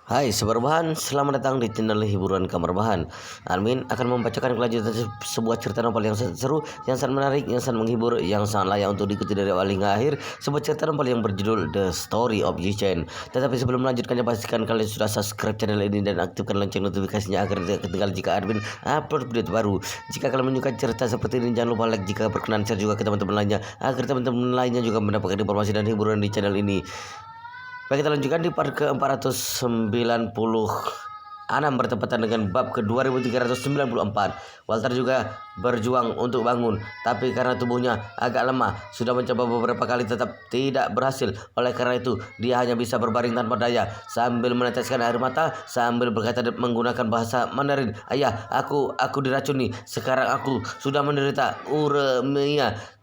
Hai Sobat Bahan, selamat datang di channel hiburan Kamar Bahan. Armin akan membacakan kelanjutan sebuah cerita novel yang seru, yang sangat menarik, yang sangat menghibur, yang sangat layak untuk diikuti dari awal hingga akhir. Sebuah cerita novel yang berjudul The Story of Yi-Chen. Tetapi sebelum melanjutkannya, pastikan kalian sudah subscribe channel ini dan aktifkan lonceng notifikasinya agar tidak ketinggalan jika Armin upload video terbaru. Jika kalian menyukai cerita seperti ini, jangan lupa like jika berkenan, share juga ke teman-teman lainnya agar teman-teman lainnya juga mendapatkan informasi dan hiburan di channel ini. Baik, kita lanjutkan di part ke-496 bertepatan dengan bab ke-2394. Walter juga berjuang untuk bangun, tapi karena tubuhnya agak lemah, sudah mencoba beberapa kali tetap tidak berhasil. Oleh karena itu, dia hanya bisa berbaring tanpa daya sambil meneteskan air mata sambil berkata menggunakan bahasa Mandarin, "Ayah, aku diracuni. Sekarang aku sudah menderita uremia."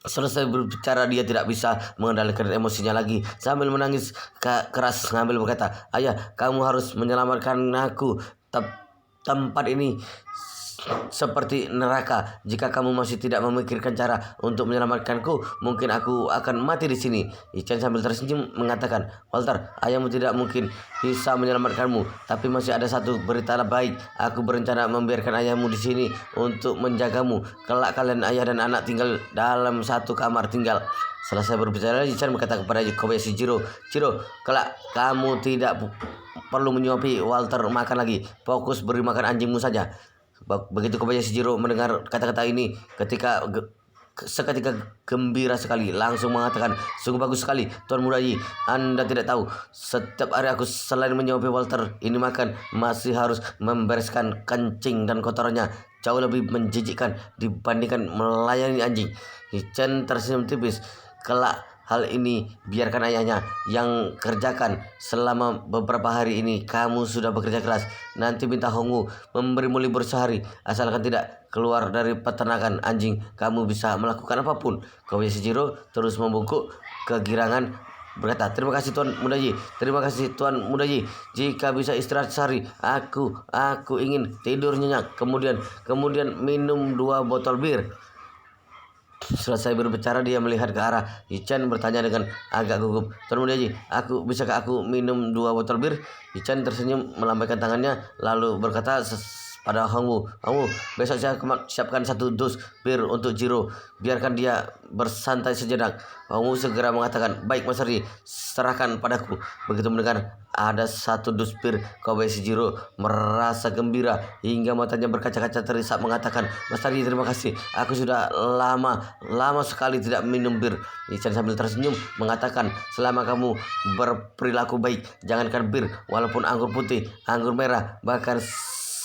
Selesai berbicara, dia tidak bisa mengendalikan emosinya lagi. Sambil menangis keras, sambil berkata, "Ayah, kamu harus menyelamatkan aku. Tempat ini seperti neraka. Jika kamu masih tidak memikirkan cara untuk menyelamatkanku, mungkin aku akan mati di sini." Yi-Chen sambil tersenyum mengatakan, "Walter, ayahmu tidak mungkin bisa menyelamatkanmu, tapi masih ada satu berita baik. Aku berencana membiarkan ayahmu di sini untuk menjagamu. Kelak kalian ayah dan anak tinggal dalam satu kamar tinggal." Selesai berbicara, Yi-Chen berkata kepada Kobayashi Jiro, "Jiro, kelak kamu tidak perlu menyuapi Walter makan lagi. Fokus beri makan anjingmu saja." Begitu Kobayashi Jiro mendengar kata-kata ini, seketika gembira sekali, langsung mengatakan, "Sungguh bagus sekali, Tuan Muda Yi. Anda tidak tahu, setiap hari aku selain menyuapi Walter ini makan, masih harus membereskan kencing dan kotorannya. Jauh lebih menjijikkan dibandingkan melayani anjing." Yi-Chen tersenyum tipis. "Kelak hal ini biarkan ayahnya yang kerjakan. Selama beberapa hari ini kamu sudah bekerja keras. Nanti minta Hongwu memberimu libur sehari. Asalkan tidak keluar dari peternakan anjing, kamu bisa melakukan apapun." Kobayashi Jiro terus membungkuk kegirangan berkata, "Terima kasih Tuan Muda Yi. Terima kasih Tuan Muda Yi. Jika bisa istirahat sehari, aku ingin tidur nyenyak. Kemudian minum 2 botol bir." Selesai berbicara, dia melihat ke arah Yi-Chen bertanya dengan agak gugup, "Tuan Muda Yi, bisakah aku minum 2 botol bir?" Yi-Chen tersenyum melambaikan tangannya lalu berkata pada Hongwu, "Hongwu, besok saya siapkan 1 dus bir untuk Jiro. Biarkan dia bersantai sejenak." Hongwu segera mengatakan, "Baik Mas Ri, serahkan padaku." Begitu mendengar ada 1 dus bir, Kobayashi Jiro merasa gembira hingga matanya berkaca-kaca terisak mengatakan, "Mas Ri, terima kasih. Aku sudah lama sekali tidak minum bir." Yi-Chen sambil tersenyum mengatakan, "Selama kamu berperilaku baik, jangankan bir, walaupun anggur putih, anggur merah, bahkan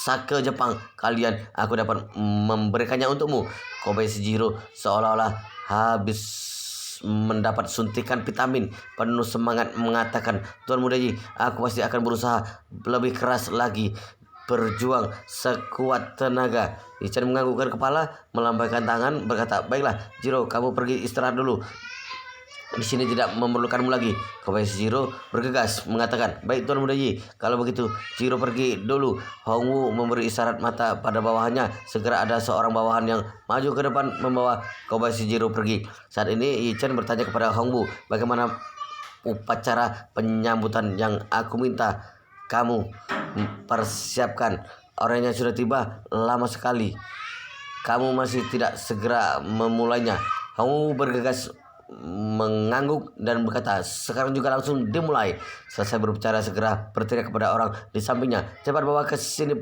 sake Jepang kalian, aku dapat memberikannya untukmu." Kobayashi Jiro seolah-olah habis mendapat suntikan vitamin, penuh semangat mengatakan, "Tuan Muda Yi, aku pasti akan berusaha lebih keras lagi, berjuang sekuat tenaga." Yi-Chen menganggukkan kepala, melambaikan tangan, berkata, "Baiklah, Jiro, kamu pergi istirahat dulu. Di sini tidak memerlukanmu lagi." Kobayashi Jiro bergegas mengatakan, "Baik Tuan Muda Yi, kalau begitu Jiro pergi dulu." Hongwu memberi isyarat mata pada bawahannya. Segera ada seorang bawahan yang maju ke depan membawa Kobayashi Jiro pergi. Saat ini Yi-Chen bertanya kepada Hongwu, "Bagaimana upacara penyambutan yang aku minta kamu persiapkan? Orangnya sudah tiba lama sekali. Kamu masih tidak segera memulainya?" Hongwu bergegas mengangguk dan berkata, "Sekarang juga langsung dimulai." Selesai berbicara, segera berteriak kepada orang di sampingnya, "Cepat bawa ke sini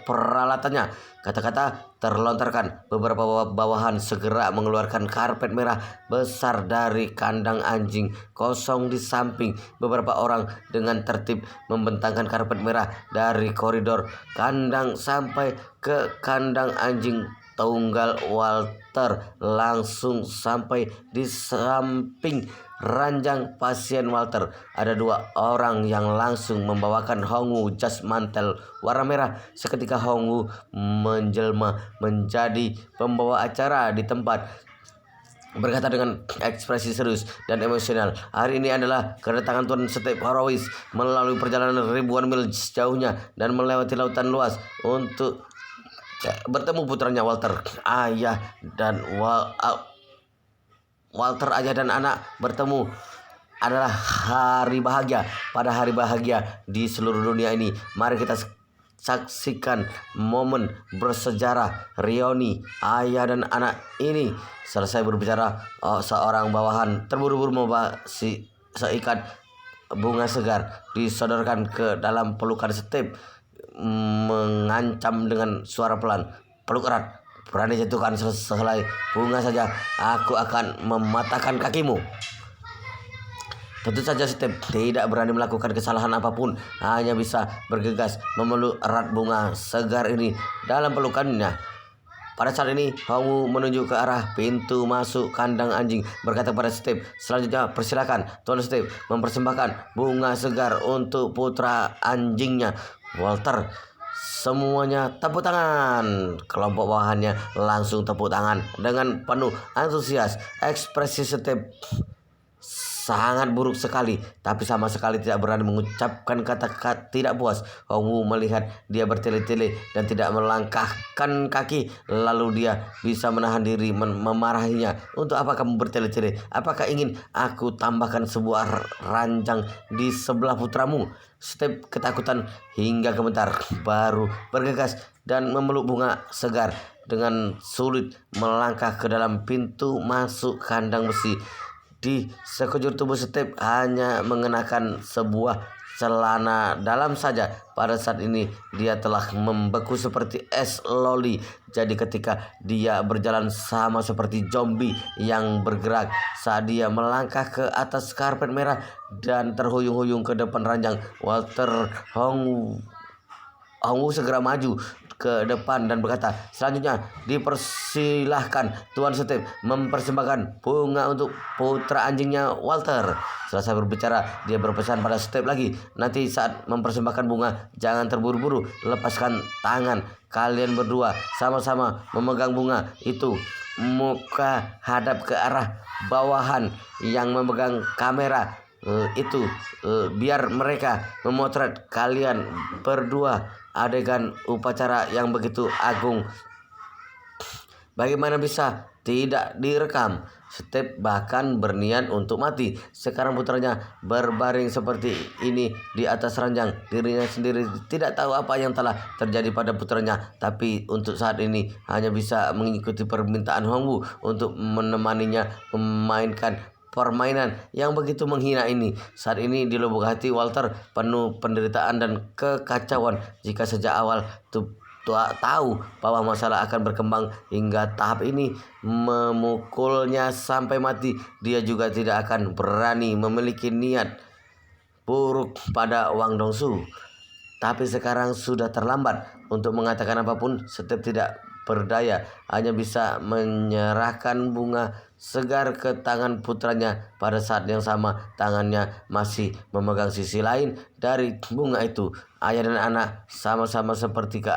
peralatannya." Kata-kata terlontarkan. Beberapa bawahan segera mengeluarkan karpet merah besar dari kandang anjing kosong di samping. Beberapa orang dengan tertib membentangkan karpet merah dari koridor kandang sampai ke kandang anjing tunggal Walter, langsung sampai di samping ranjang pasien Walter. Ada 2 orang yang langsung membawakan Hongwu jas mantel warna merah. Seketika Hongwu menjelma menjadi pembawa acara di tempat, berkata dengan ekspresi serius dan emosional, "Hari ini adalah kedatangan Tuan Step Horowitz melalui perjalanan ribuan mil jauhnya dan melewati lautan luas untuk bertemu putranya Walter, ayah dan Walter ayah dan anak bertemu. adalah hari bahagia. Pada hari bahagia di seluruh dunia ini, mari kita saksikan momen bersejarah reuni ayah dan anak ini. Selesai berbicara, seorang bawahan terburu-buru membawa seikat bunga segar disodorkan ke dalam pelukan Steve, mengancam dengan suara pelan, peluk erat, berani jatuhkan sehelai bunga saja, aku akan mematahkan kakimu. Tentu saja Steve tidak berani melakukan kesalahan apapun, hanya bisa bergegas memeluk erat bunga segar ini dalam pelukannya. Pada saat ini, Hongwu menunjuk ke arah pintu masuk kandang anjing, berkata pada Steve, selanjutnya persilakan Tuan Steve mempersembahkan bunga segar untuk putra anjingnya, Walter. Semuanya tepuk tangan. Kelompok bawahannya langsung tepuk tangan dengan penuh antusias. Ekspresi Steve sangat buruk sekali, tapi sama sekali tidak berani mengucapkan kata-kata tidak puas. Hongwu melihat dia bertele-tele dan tidak melangkahkan kaki, lalu dia bisa menahan diri memarahinya. Untuk apa kamu bertele-tele? Apakah ingin aku tambahkan sebuah ranjang di sebelah putramu? Steve ketakutan hingga gemetar, baru bergegas dan memeluk bunga segar. Dengan sulit melangkah ke dalam pintu masuk kandang besi. Di sekujur tubuh Steve hanya mengenakan sebuah celana dalam saja. Pada saat ini dia telah membeku seperti es loli. Jadi ketika dia berjalan sama seperti zombie yang bergerak. Saat dia melangkah ke atas karpet merah dan terhuyung-huyung ke depan ranjang, Walter Hongwu segera maju ke depan dan berkata, selanjutnya dipersilahkan Tuan Steve mempersembahkan bunga untuk putra anjingnya Walter. Selesai berbicara, dia berpesan pada Steve lagi, nanti saat mempersembahkan bunga jangan terburu-buru, lepaskan tangan kalian berdua, sama-sama memegang bunga itu, muka hadap ke arah bawahan yang memegang kamera itu, biar mereka memotret kalian berdua. Adegan upacara yang begitu agung, bagaimana bisa tidak direkam? Steve bahkan berniat untuk mati. Sekarang putranya berbaring seperti ini di atas ranjang. Dirinya sendiri tidak tahu apa yang telah terjadi pada putranya, tapi untuk saat ini hanya bisa mengikuti permintaan Hongwu untuk menemaninya memainkan permainan yang begitu menghina ini. Saat ini di lubuk hati Walter penuh penderitaan dan kekacauan. Jika sejak awal tahu bahwa masalah akan berkembang hingga tahap ini, memukulnya sampai mati, dia juga tidak akan berani memiliki niat buruk pada Wang Dongsu. Tapi sekarang sudah terlambat untuk mengatakan apapun. Steve tidak berdaya, hanya bisa menyerahkan bunga segar ke tangan putranya. Pada saat yang sama, tangannya masih memegang sisi lain dari bunga itu. Ayah dan anak sama-sama seperti ke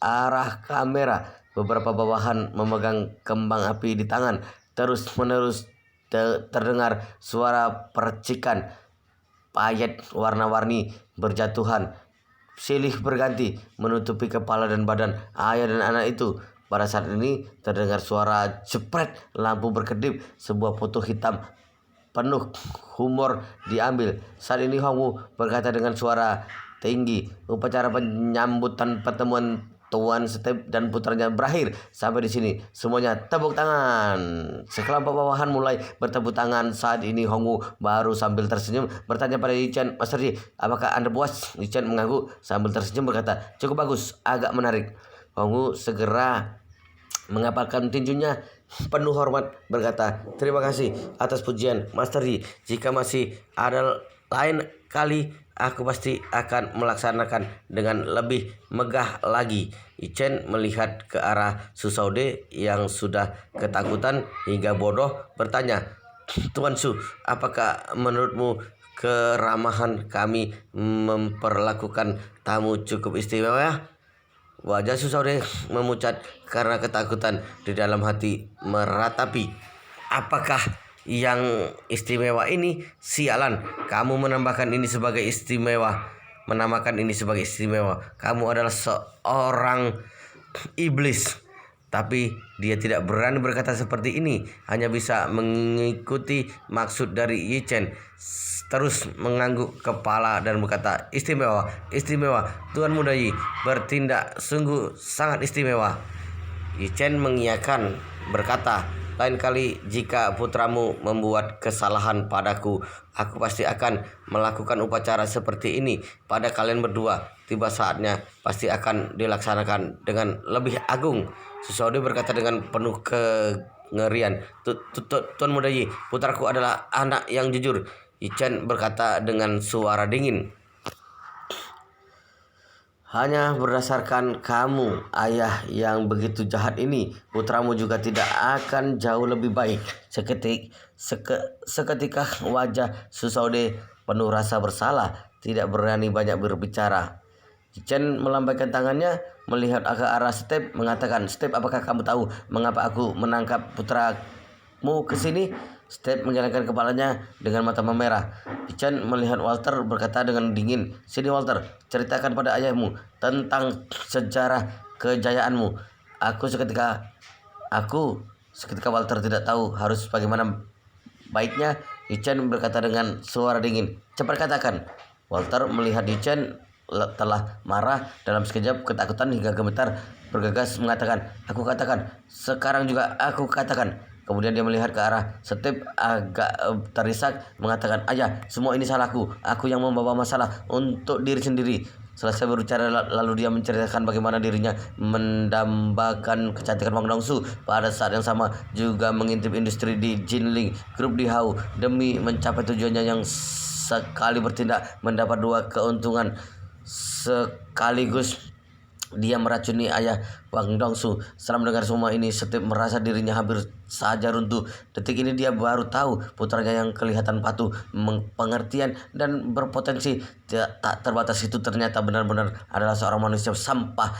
arah kamera. Beberapa bawahan memegang kembang api di tangan. Terus-menerus terdengar suara percikan payet warna-warni berjatuhan. Silih berganti menutupi kepala dan badan ayah dan anak itu. Pada saat ini terdengar suara jepret lampu berkedip. Sebuah foto hitam penuh humor diambil. Saat ini Hongwu berkata dengan suara tinggi, upacara penyambutan pertemuan Tuan Steve dan putranya berakhir. Sampai di sini semuanya tepuk tangan. Sekelompok bawahan mulai bertepuk tangan. Saat ini Hongwu baru sambil tersenyum bertanya pada Yichen, Master Yi, apakah Anda puas? Yichen mengangguk sambil tersenyum berkata, cukup bagus, agak menarik. Hongwu segera mengapalkan tinjunya penuh hormat berkata, terima kasih atas pujian Master Yi. Jika masih ada lain kali, aku pasti akan melaksanakan dengan lebih megah lagi. Yichen melihat ke arah Su Shaude yang sudah ketakutan hingga bodoh bertanya, Tuan Su, apakah menurutmu keramahan kami memperlakukan tamu cukup istimewa? Wajah Su Shaude memucat karena ketakutan. Di dalam hati meratapi, apakah yang istimewa ini? Sialan, kamu menambahkan ini sebagai istimewa. Menamakan ini sebagai istimewa. Kamu adalah seorang iblis. Tapi dia tidak berani berkata seperti ini, hanya bisa mengikuti maksud dari Yi Chen. Terus mengangguk kepala dan berkata, istimewa, istimewa, Tuan Muda Yi bertindak sungguh sangat istimewa. Yi Chen mengiyakan, berkata, lain kali jika putramu membuat kesalahan padaku, aku pasti akan melakukan upacara seperti ini pada kalian berdua. Tiba saatnya pasti akan dilaksanakan dengan lebih agung. Susode berkata dengan penuh kengerian, Tuan Muda Yi, putraku adalah anak yang jujur. Yi Chen berkata dengan suara dingin. Hanya berdasarkan kamu, ayah yang begitu jahat ini, putramu juga tidak akan jauh lebih baik. Seketika wajah Susaude penuh rasa bersalah, tidak berani banyak berbicara. Chen melambaikan tangannya, melihat ke arah Step, mengatakan, Step, apakah kamu tahu mengapa aku menangkap putramu ke sini? Step menggelengkan kepalanya dengan mata memerah. Chen melihat Walter, berkata dengan dingin, sini Walter, ceritakan pada ayahmu tentang sejarah kejayaanmu. Seketika Walter tidak tahu harus bagaimana baiknya. Chen berkata dengan suara dingin, cepat katakan. Walter melihat Chen telah marah, dalam sekejap ketakutan hingga gemetar, bergegas mengatakan, aku katakan, sekarang juga aku katakan. Kemudian dia melihat ke arah Step agak terisak, mengatakan, ayah, semua ini salahku, aku yang membawa masalah untuk diri sendiri. Selesai berbicara, lalu dia menceritakan bagaimana dirinya mendambakan kecantikan Wang Dongsu, pada saat yang sama juga mengintip industri di Jinling Group di Hau demi mencapai tujuannya yang sekali bertindak mendapat dua keuntungan sekaligus. Dia meracuni ayah Wang Dongsu. Setelah mendengar semua ini, Step merasa dirinya hampir saja runtuh. Detik ini dia baru tahu putranya yang kelihatan patuh, pengertian, dan berpotensi tak terbatas itu ternyata benar-benar adalah seorang manusia sampah.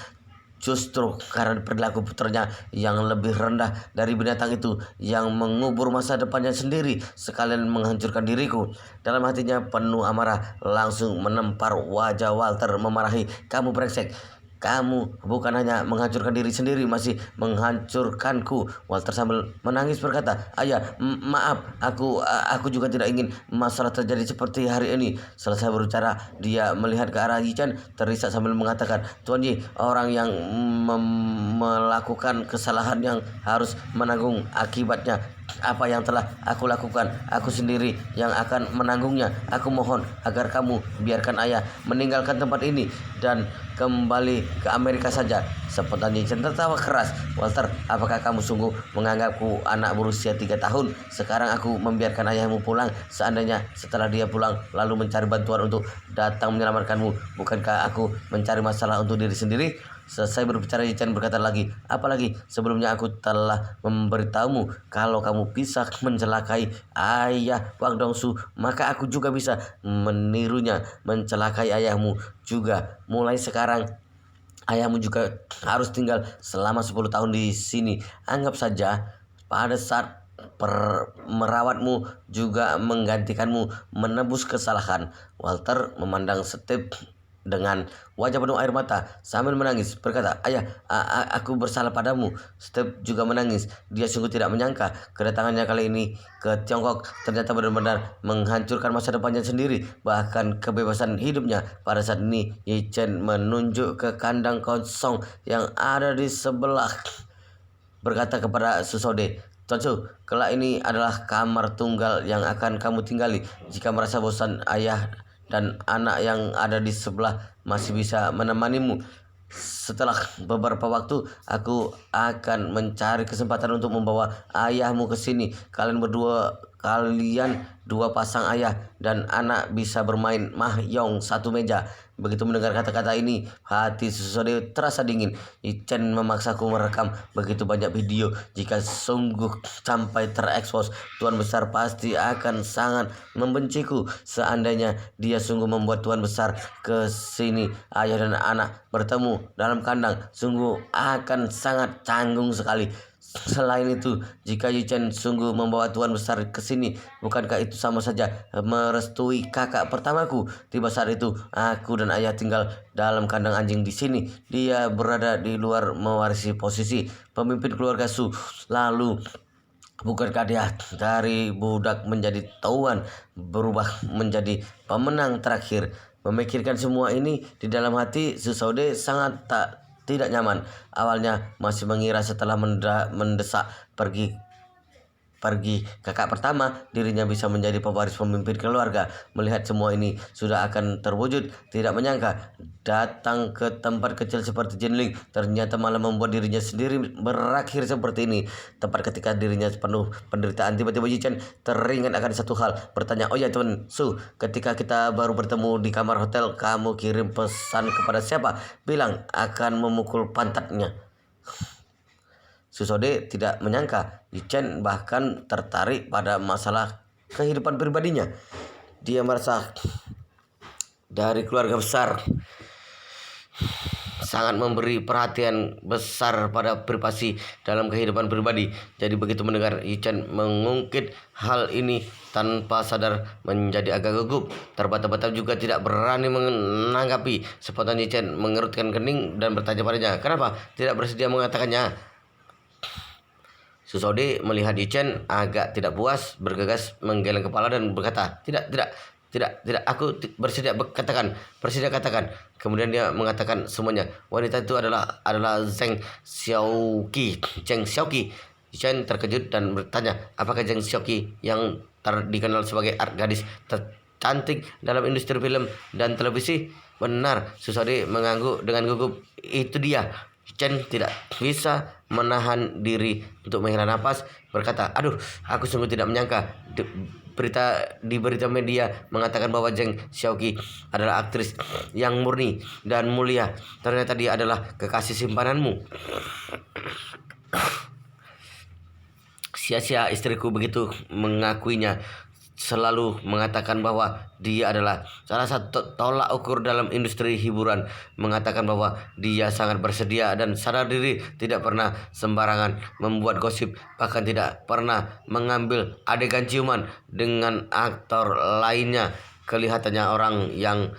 Justru karena perilaku putranya yang lebih rendah dari binatang itu, yang mengubur masa depannya sendiri sekalian menghancurkan diriku. Dalam hatinya penuh amarah, langsung menempar wajah Walter, memarahi, kamu brengsek, kamu bukan hanya menghancurkan diri sendiri, masih menghancurkanku. Walter sambil menangis berkata, ayah, maaf, aku juga tidak ingin masalah terjadi seperti hari ini. Selesai berbicara, dia melihat ke arah Yi Chen, terisak sambil mengatakan, Tuan Yi, orang yang melakukan kesalahan yang harus menanggung akibatnya. Apa yang telah aku lakukan, aku sendiri yang akan menanggungnya. Aku mohon agar kamu biarkan ayah meninggalkan tempat ini dan kembali ke Amerika saja. Spontan Yi Chen tertawa keras. Walter, apakah kamu sungguh menganggapku anak berusia 3 tahun? Sekarang aku membiarkan ayahmu pulang. Seandainya setelah dia pulang lalu mencari bantuan untuk datang menyelamatkanmu, bukankah aku mencari masalah untuk diri sendiri? Selesai berbicara, Yi Chen berkata lagi, apalagi sebelumnya aku telah memberitahumu kalau kamu bisa mencelakai ayah Wang Dongsu, maka aku juga bisa menirunya, mencelakai ayahmu juga. Mulai sekarang ayahmu juga harus tinggal selama 10 tahun di sini. Anggap saja pada saat merawatmu juga menggantikanmu menebus kesalahan. Walter memandang Step dengan wajah penuh air mata sambil menangis, berkata, ayah, aku bersalah padamu. Step juga menangis. Dia sungguh tidak menyangka kedatangannya kali ini ke Tiongkok ternyata benar-benar menghancurkan masa depannya sendiri, bahkan kebebasan hidupnya. Pada saat ini Yi Chen menunjuk ke kandang kosong yang ada di sebelah, berkata kepada Susode, Tuan Su, kelak ini adalah kamar tunggal yang akan kamu tinggali. Jika merasa bosan, ayah dan anak yang ada di sebelah masih bisa menemanimu. Setelah beberapa waktu, aku akan mencari kesempatan untuk membawa ayahmu ke sini. Kalian dua pasang ayah dan anak bisa bermain mahjong satu meja. Begitu mendengar kata-kata ini, hati Susode terasa dingin. Yi Chen memaksaku merekam begitu banyak video. Jika sungguh sampai terekspos, Tuan Besar pasti akan sangat membenciku. Seandainya dia sungguh membuat Tuan Besar ke sini, ayah dan anak bertemu dalam kandang, sungguh akan sangat canggung sekali. Selain itu, jika Yuchen sungguh membawa tuan besar ke sini, bukankah itu sama saja merestui kakak pertamaku? Tiba saat itu, aku dan ayah tinggal dalam kandang anjing di sini. Dia berada di luar mewarisi posisi pemimpin keluarga Su. Lalu, bukankah dia dari budak menjadi tuan, berubah menjadi pemenang terakhir? Memikirkan semua ini di dalam hati, Susode sangat tidak nyaman. Awalnya masih mengira setelah mendesak pergi pergi kakak pertama, dirinya bisa menjadi pewaris pemimpin keluarga. Melihat semua ini sudah akan terwujud, tidak menyangka datang ke tempat kecil seperti Jinling ternyata malah membuat dirinya sendiri berakhir seperti ini. Tepat ketika dirinya penuh penderitaan, tiba-tiba Yichen teringat akan satu hal. Bertanya, "Oh ya Tuan Su, ketika kita baru bertemu di kamar hotel, kamu kirim pesan kepada siapa? Bilang akan memukul pantatnya." Susode tidak menyangka Yichen bahkan tertarik pada masalah kehidupan pribadinya. Dia merasa dari keluarga besar sangat memberi perhatian besar pada privasi dalam kehidupan pribadi. Jadi begitu mendengar Yichen mengungkit hal ini tanpa sadar menjadi agak gugup. Terbata-bata juga tidak berani menanggapi. Spontan Yichen mengerutkan kening dan bertanya padanya, "Kenapa tidak bersedia mengatakannya?" Susode melihat Yichen agak tidak puas, bergegas menggeleng kepala dan berkata, "Tidak, aku bersedia katakan." Kemudian dia mengatakan semuanya. Wanita itu adalah Zheng Xiaoqi. Yichen terkejut dan bertanya, apakah Zheng Xiaoqi yang dikenal sebagai gadis tercantik dalam industri film dan televisi? Benar, Susode mengangguk dengan gugup. Itu dia. Chen tidak bisa menahan diri untuk menghela nafas, berkata, "Aduh, aku sungguh tidak menyangka. Berita media mengatakan bahwa Zheng Xiaoqi adalah aktris yang murni dan mulia. Ternyata dia adalah kekasih simpananmu." Sia-sia istriku begitu mengakuinya. Selalu mengatakan bahwa dia adalah salah satu tolak ukur dalam industri hiburan. Mengatakan bahwa dia sangat bersedia dan sadar diri, tidak pernah sembarangan membuat gosip, bahkan tidak pernah mengambil adegan ciuman dengan aktor lainnya. Kelihatannya orang yang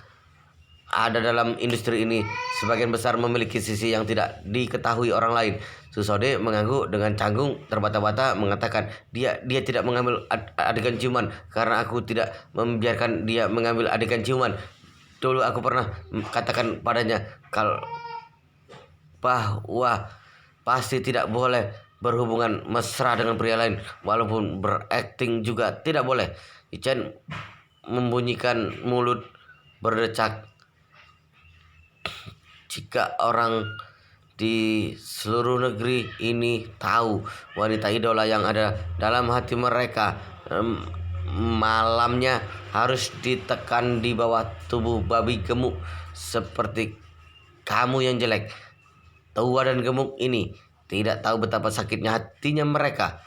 ada dalam industri ini sebagian besar memiliki sisi yang tidak diketahui orang lain. Susode mengangguk dengan canggung, terbata-bata mengatakan, dia tidak mengambil adegan ciuman karena aku tidak membiarkan dia mengambil adegan ciuman. Dulu aku pernah katakan padanya kalau bahwa pasti tidak boleh berhubungan mesra dengan pria lain, walaupun berakting juga tidak boleh. Yichen membunyikan mulut berdecak. Jika orang di seluruh negeri ini tahu wanita idola yang ada dalam hati mereka, malamnya harus ditekan di bawah tubuh babi gemuk seperti kamu yang jelek, tua dan gemuk ini, tidak tahu betapa sakitnya hatinya mereka.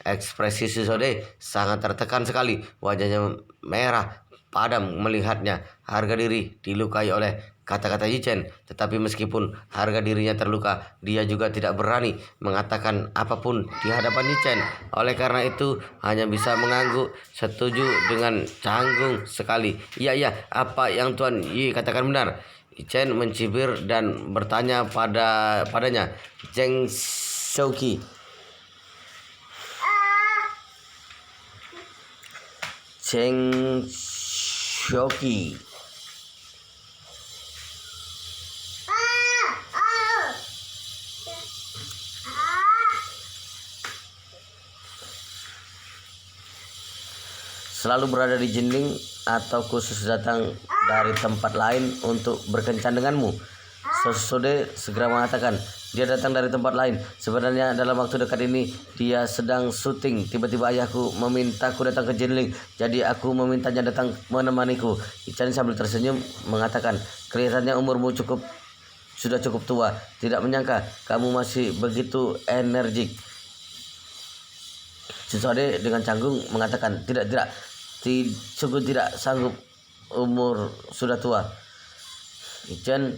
Ekspresi Susode sangat tertekan sekali, wajahnya merah padam melihatnya. Harga diri dilukai oleh kata-kata Yichen, tetapi meskipun harga dirinya terluka, dia juga tidak berani mengatakan apapun di hadapan Yichen. Oleh karena itu, hanya bisa mengangguk, setuju dengan canggung sekali. Iya, apa yang Tuan Yi katakan benar." Yichen mencibir dan bertanya padanya, "Zheng Xiaoqi Zheng Xiaoqi selalu berada di Jinling atau khusus datang dari tempat lain untuk berkencan denganmu?" Susode segera mengatakan, dia datang dari tempat lain. Sebenarnya dalam waktu dekat ini dia sedang syuting. Tiba-tiba ayahku memintaku datang ke Jinling, jadi aku memintanya datang menemaniku. Yichen sambil tersenyum mengatakan, "Kelihatannya umurmu sudah cukup tua. Tidak menyangka kamu masih begitu energik." Susode dengan canggung mengatakan, Tidak, sungguh tidak sanggup, umur sudah tua." Yichen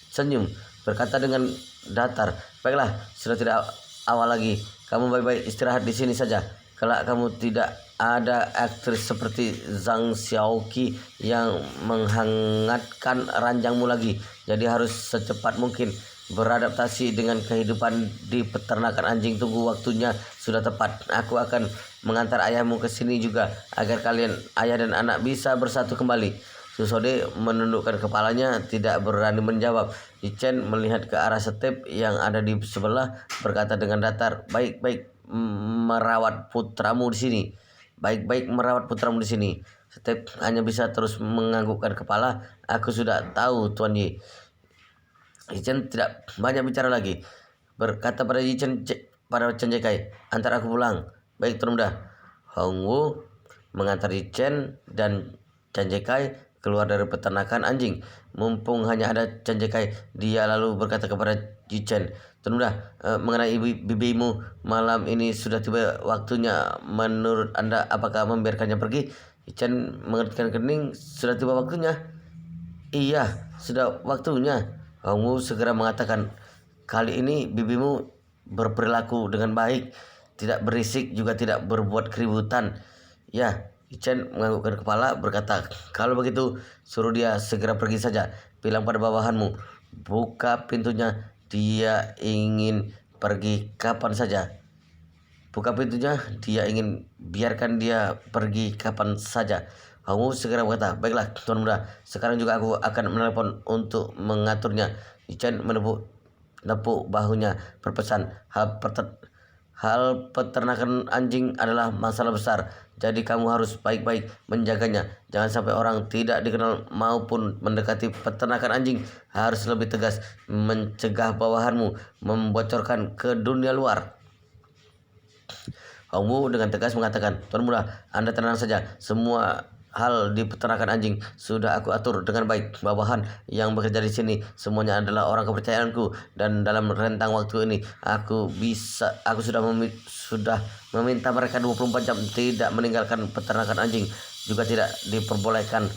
senyum berkata dengan datar, "Baiklah, sudah tidak awal lagi. Kamu baik-baik istirahat di sini saja. Kelak kamu tidak ada aktris seperti Zhang Xiaoqi yang menghangatkan ranjangmu lagi. Jadi harus secepat mungkin beradaptasi dengan kehidupan di peternakan anjing. Tunggu waktunya sudah tepat. Aku akan mengantar ayahmu ke sini juga agar kalian ayah dan anak bisa bersatu kembali. Susode menundukkan kepalanya, tidak berani menjawab. Yichen melihat ke arah Step yang ada di sebelah, berkata dengan datar, "Baik-baik merawat putramu di sini. Baik-baik merawat putramu di sini." Step hanya bisa terus menganggukkan kepala. "Aku sudah tahu, Tuan Yi." Yichen tidak banyak bicara lagi. Berkata pada pada Chen Jekai, "Antar aku pulang." "Baik, Tuan Muda." Hong Wu mengantar Yichen dan Chen Jekai keluar dari peternakan anjing. Mumpung hanya ada Chen Jekai, dia lalu berkata kepada Yichen, "Tuan Muda, mengenai bibimu malam ini sudah tiba waktunya. Menurut Anda, apakah membiarkannya pergi?" Yichen mengerutkan kening. "Sudah tiba waktunya?" "Iya, sudah waktunya." Hong Wu segera mengatakan, "Kali ini bibimu berperilaku dengan baik, tidak berisik juga tidak berbuat keributan." "Ya." Yichen menganggukkan kepala, berkata, "Kalau begitu suruh dia segera pergi saja. Bilang pada bawahanmu, buka pintunya, dia ingin pergi kapan saja. Buka pintunya, dia ingin biarkan dia pergi kapan saja." Hongwu segera berkata, "Baiklah, Tuan Muda, sekarang juga aku akan menelepon untuk mengaturnya." Yichen menepuk bahunya, berpesan, Hal peternakan anjing adalah masalah besar, jadi kamu harus baik-baik menjaganya. Jangan sampai orang tidak dikenal maupun mendekati peternakan anjing. Harus lebih tegas mencegah bawahanmu membocorkan ke dunia luar." Hong Wu dengan tegas mengatakan, "Tuan Muda, Anda tenang saja. Semua hal di peternakan anjing sudah aku atur dengan baik. Bawahan yang bekerja di sini semuanya adalah orang kepercayaanku, dan dalam rentang waktu ini aku sudah meminta mereka 24 jam tidak meninggalkan peternakan anjing, juga tidak diperbolehkan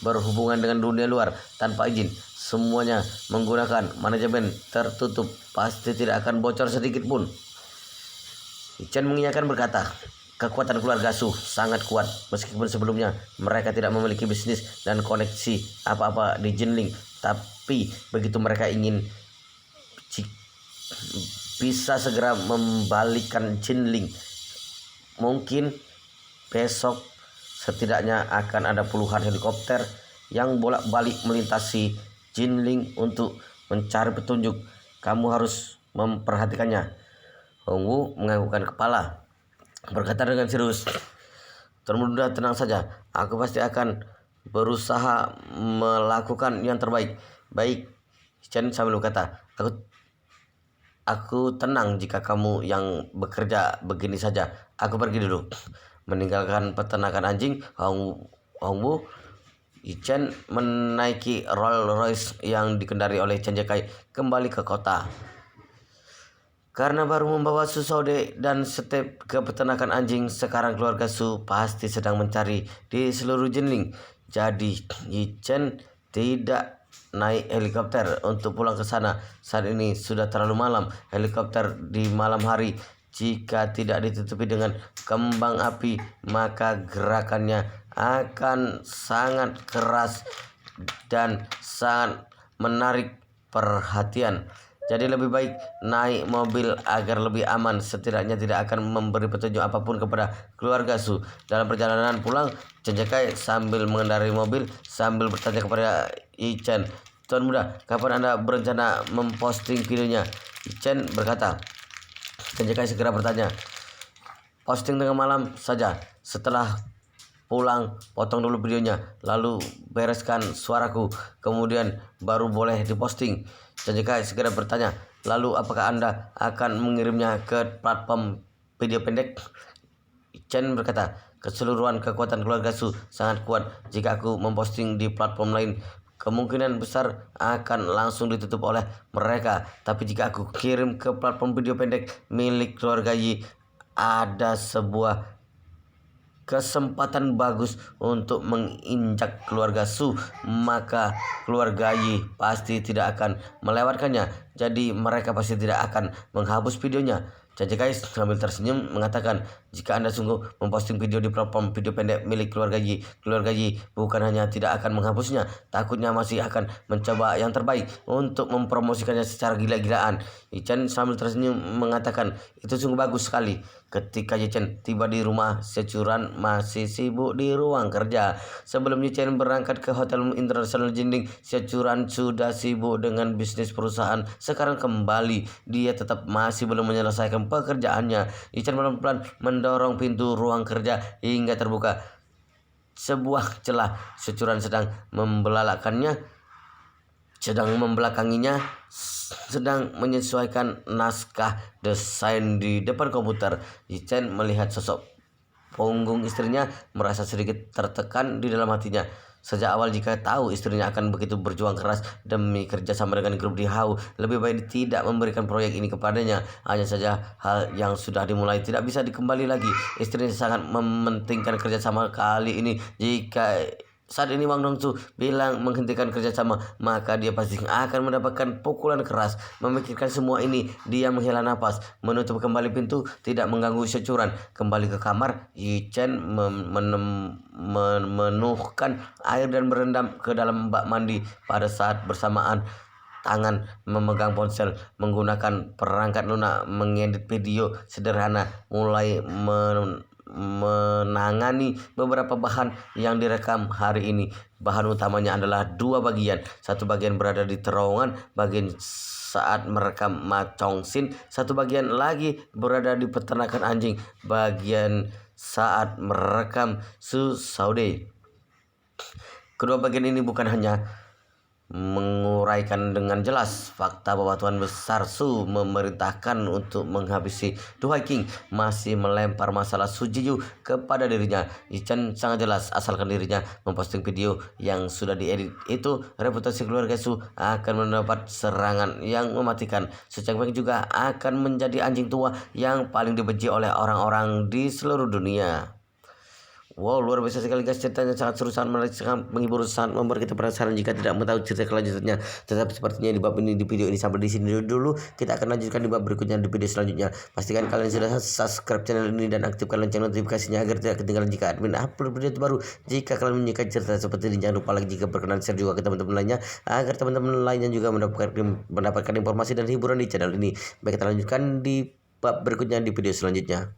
berhubungan dengan dunia luar tanpa izin. Semuanya menggunakan manajemen tertutup, pasti tidak akan bocor sedikit pun." Chen mengiyakan, berkata, "Kekuatan keluarga Su sangat kuat. Meskipun sebelumnya mereka tidak memiliki bisnis dan koneksi apa-apa di Jinling, tapi begitu mereka ingin bisa segera membalikkan Jinling. Mungkin besok setidaknya akan ada puluhan helikopter yang bolak-balik melintasi Jinling untuk mencari petunjuk. Kamu harus memperhatikannya." Hong Wu menganggukkan kepala, berkata dengan serius, "Tuan Muda, tenang saja. Aku pasti akan berusaha melakukan yang terbaik." "Baik." Chen sambil berkata, Aku tenang jika kamu yang bekerja begini saja. Aku pergi dulu." Meninggalkan peternakan anjing, Hong Wu, Chen menaiki Rolls Royce yang dikendari oleh Chen Jekai kembali ke kota. Karena baru membawa Su Saude dan Step ke peternakan anjing, sekarang keluarga Su pasti sedang mencari di seluruh Jinling. Jadi Yichen tidak naik helikopter untuk pulang ke sana. Saat ini sudah terlalu malam. Helikopter di malam hari, jika tidak ditutupi dengan kembang api, maka gerakannya akan sangat keras dan sangat menarik perhatian. Jadi lebih baik naik mobil agar lebih aman. Setidaknya tidak akan memberi petunjuk apapun kepada keluarga Su. Dalam perjalanan pulang, Chen Jekai sambil mengendarai mobil sambil bertanya kepada Yichen, "Tuan Muda, kapan Anda berencana memposting videonya?" Yichen berkata. Chen Jekai segera bertanya, "Posting tengah malam saja. Setelah pulang, potong dulu videonya, lalu bereskan suaraku, kemudian baru boleh diposting." Chen Jekai segera bertanya, "Lalu apakah Anda akan mengirimnya ke platform video pendek?" Chen berkata, "Keseluruhan kekuatan keluarga Su sangat kuat. Jika aku memposting di platform lain, kemungkinan besar akan langsung ditutup oleh mereka. Tapi jika aku kirim ke platform video pendek milik keluarga Yi, ada sebuah kesempatan bagus untuk menginjak keluarga Su, maka keluarga Yi pasti tidak akan melewatkannya. Jadi mereka pasti tidak akan menghapus videonya." Caca guys sambil tersenyum mengatakan, jika Anda sungguh memposting video di platform video pendek milik keluarga Ji bukan hanya tidak akan menghapusnya, takutnya masih akan mencoba yang terbaik untuk mempromosikannya secara gila-gilaan. Ichan sambil tersenyum mengatakan, itu sungguh bagus sekali. Ketika Chen tiba di rumah, Securan masih sibuk di ruang kerja. Sebelum Chen berangkat ke Hotel Internasional Jinding, Securan sudah sibuk dengan bisnis perusahaan. Sekarang kembali, dia tetap masih belum menyelesaikan pekerjaannya. Chen pelan-pelan mendorong pintu ruang kerja hingga terbuka sebuah celah. Securan sedang membelakanginya, sedang menyesuaikan naskah desain di depan komputer. Chen melihat sosok punggung istrinya, merasa sedikit tertekan di dalam hatinya. Sejak awal jika tahu istrinya akan begitu berjuang keras demi kerjasama dengan grup di Hau, lebih baik tidak memberikan proyek ini kepadanya. Hanya saja hal yang sudah dimulai tidak bisa dikembali lagi. Istrinya sangat mementingkan kerjasama kali ini. Jika saat ini Wang Dongsu bilang menghentikan kerjasama, maka dia pasti akan mendapatkan pukulan keras. Memikirkan semua ini, dia menghela napas, menutup kembali pintu, tidak mengganggu Securan. Kembali ke kamar, Yi Chen menuhkan air dan berendam ke dalam bak mandi. Pada saat bersamaan, tangan memegang ponsel, menggunakan perangkat lunak mengedit video sederhana, mulai menangani beberapa bahan yang direkam hari ini. Bahan utamanya adalah dua bagian. Satu bagian berada di terowongan bagian saat merekam Ma Chongsin, satu bagian lagi berada di peternakan anjing bagian saat merekam Su Saude. Kedua bagian ini bukan hanya menguraikan dengan jelas fakta bahwa Tuan Besar Su memerintahkan untuk menghabisi Duhai King, masih melempar masalah Su Jiyu kepada dirinya. Chen sangat jelas, asalkan dirinya memposting video yang sudah diedit itu, reputasi keluarga Su akan mendapat serangan yang mematikan. Su Changpeng juga akan menjadi anjing tua yang paling dibenci oleh orang-orang di seluruh dunia. Wow, luar biasa sekali guys, ceritanya sangat seru, sangat menarik, sangat menghibur, sangat membuat kita penasaran jika tidak mengetahui cerita kelanjutannya. Tetapi sepertinya di bab ini, di video ini sampai di sini dulu. Kita akan lanjutkan di bab berikutnya di video selanjutnya. Pastikan kalian sudah subscribe channel ini dan aktifkan lonceng notifikasinya agar tidak ketinggalan jika admin upload video terbaru. Jika kalian menyukai cerita seperti ini, jangan lupa like, jika berkenan share juga ke teman-teman lainnya agar teman-teman lainnya juga mendapatkan informasi dan hiburan di channel ini. Baik, kita lanjutkan di bab berikutnya di video selanjutnya.